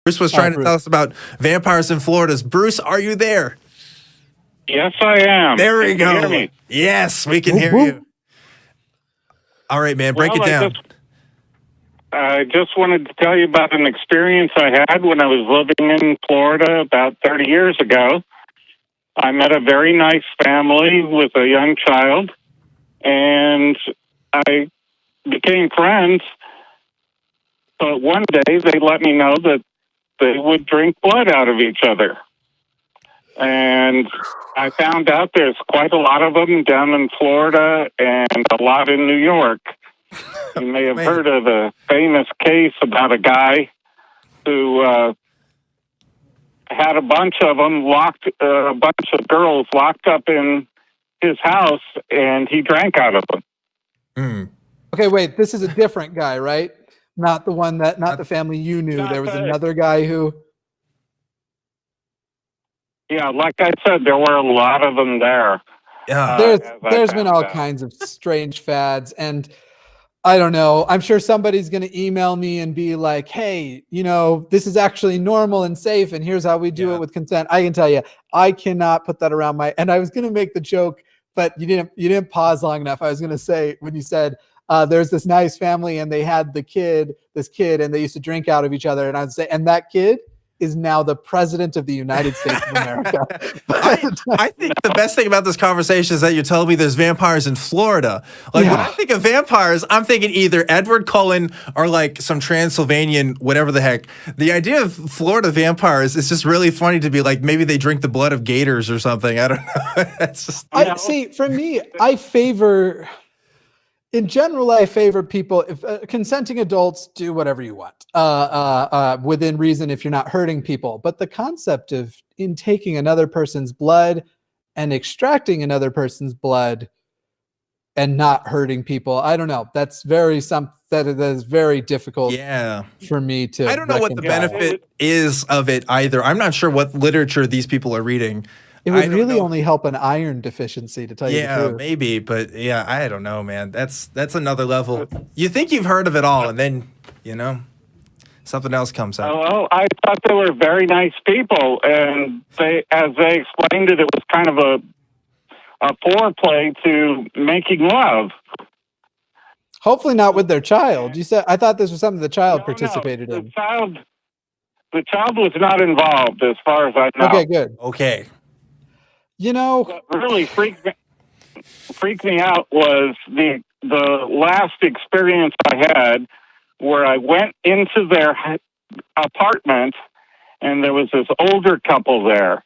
Bruce was trying to tell us about vampires in Florida. Bruce, are you there? Yes, I am. There we go. Can you hear me? Yes, we can hear you. All right, man, break it down. I just wanted to tell you about an experience I had when I was living in Florida about 30 years ago. I met a very nice family with a young child, and I became friends. But one day they let me know that they would drink blood out of each other. And I found out there's quite a lot of them down in Florida and a lot in New York. You may have heard of the famous case about a guy who had a bunch of them a bunch of girls locked up in his house, and he drank out of them. Mm. Okay, wait, this is a different guy, right? Not the one not the family you knew. There was another guy who... Yeah, like I said, there were a lot of them there. There's been all kinds of strange fads, and I don't know. I'm sure somebody's going to email me and be like, hey, this is actually normal and safe, and here's how we do it with consent. I can tell you, I cannot put that around and I was going to make the joke, but you didn't pause long enough. I was going to say, when you said, there's this nice family and they had this kid, and they used to drink out of each other. And I'd say, and that kid is now the president of the United States of America. I think the best thing about this conversation is that you're telling me there's vampires in Florida. When I think of vampires, I'm thinking either Edward Cullen or like some Transylvanian, whatever the heck. The idea of Florida vampires is just really funny to be like, maybe they drink the blood of gators or something. I don't know. That's just... See, for me, in general, I favor people, if consenting adults, do whatever you want within reason if you're not hurting people. But the concept of taking another person's blood and extracting another person's blood and not hurting people, I don't know. That's that is very difficult for me to... I don't know what the benefit is of it either. I'm not sure what literature these people are reading. It would really only help an iron deficiency, to tell you the truth. Yeah, maybe, but I don't know, man. That's another level. You think you've heard of it all, and then, something else comes out. Oh, I thought they were very nice people, and as they explained it, it was kind of a foreplay to making love. Hopefully not with their child. You said, I thought this was something the child participated in. The child was not involved, as far as I know. Okay, good. Okay. What really freaked me out was the last experience I had, where I went into their apartment and there was this older couple there,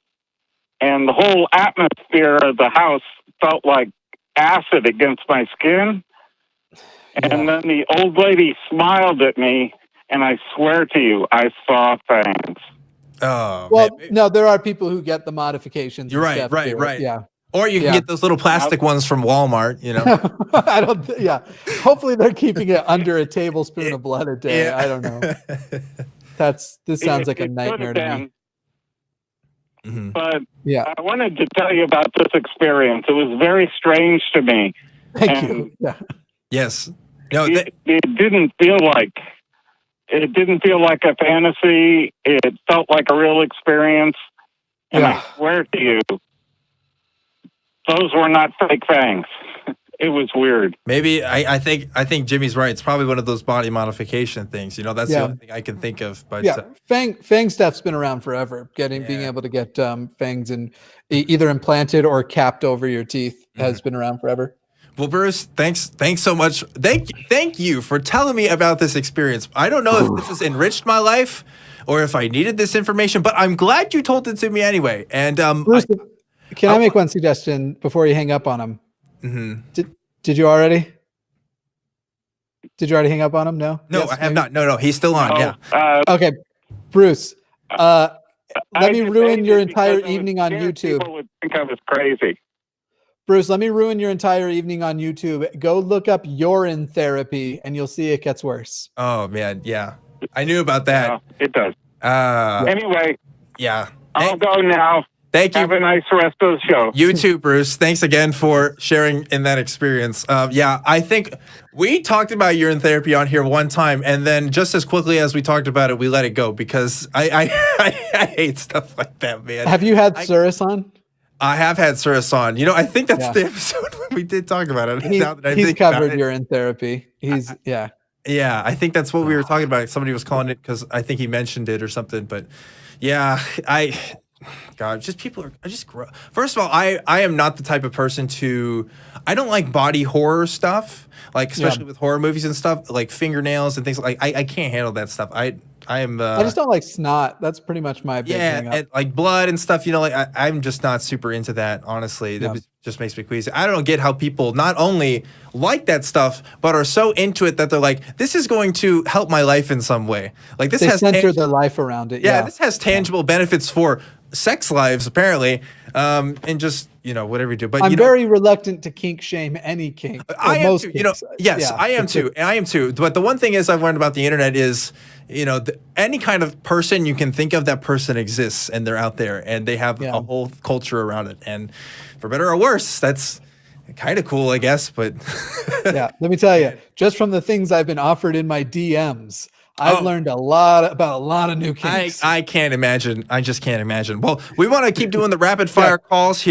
and the whole atmosphere of the house felt like acid against my skin. And then the old lady smiled at me, and I swear to you, I saw fangs. Oh, well, no, there are people who get the modifications. You're right. Yeah. Or you can get those little plastic ones from Walmart, I don't. Hopefully they're keeping it under a tablespoon of blood a day. I don't know. This sounds like a nightmare to me. Mm-hmm. But I wanted to tell you about this experience. It was very strange to me. Thank you. Yeah. Yes. No, it didn't feel like... It didn't feel like a fantasy. It felt like a real experience. And I swear to you, those were not fake fangs. It was weird. Maybe I think Jimmy's right. It's probably one of those body modification things. That's the only thing I can think of. But fang stuff's been around forever. Being able to get fangs and either implanted or capped over your teeth has been around forever. Well, Bruce, thanks so much. Thank you for telling me about this experience. I don't know if this has enriched my life or if I needed this information, but I'm glad you told it to me anyway. And Bruce, can I make one suggestion before you hang up on him? Mm-hmm. Did you already? Did you already hang up on him? No. No, I have not. No, he's still on. Yeah. Okay, Bruce. Let me ruin your entire evening on YouTube. People would think I was crazy. Bruce, let me ruin your entire evening on YouTube. Go look up urine therapy, and you'll see it gets worse. Oh, man, yeah. I knew about that. It does. Anyway. Yeah. I'll go now. Thank you. Have a nice rest of the show. You too, Bruce. Thanks again for sharing in that experience. Yeah, I think we talked about urine therapy on here one time, and then just as quickly as we talked about it, we let it go because I hate stuff like that, man. Have you had Cirrus on? I have had Cirrus on. You know, I think that's the episode when we did talk about it. He's covered urine therapy. Yeah, I think that's what we were talking about. Somebody was calling it because I think he mentioned it or something. But yeah, God, just people are just first of all, I am not the type of person I don't like body horror stuff, like especially with horror movies and stuff, like fingernails and things like I can't handle that stuff. I just don't like snot. That's pretty much my big thing. And like blood and stuff, you know, like I'm just not super into that, honestly. That just makes me queasy. I don't get how people not only like that stuff, but are so into it that they're like, this is going to help my life in some way. Like this has center their life around it. Yeah, this has tangible benefits for sex lives, apparently, and just, you know, whatever you do. But I'm very reluctant to kink shame any kink. I am too. You know, yes, I am too. I am too. But the one thing is I've learned about the internet is, you know, any kind of person you can think of, that person exists and they're out there and they have a whole culture around it. And for better or worse, that's kind of cool, I guess. But yeah, let me tell you, just from the things I've been offered in my DMs, I've learned a lot about a lot of new kinks. I can't imagine. I just can't imagine. Well, we want to keep doing the rapid fire calls here.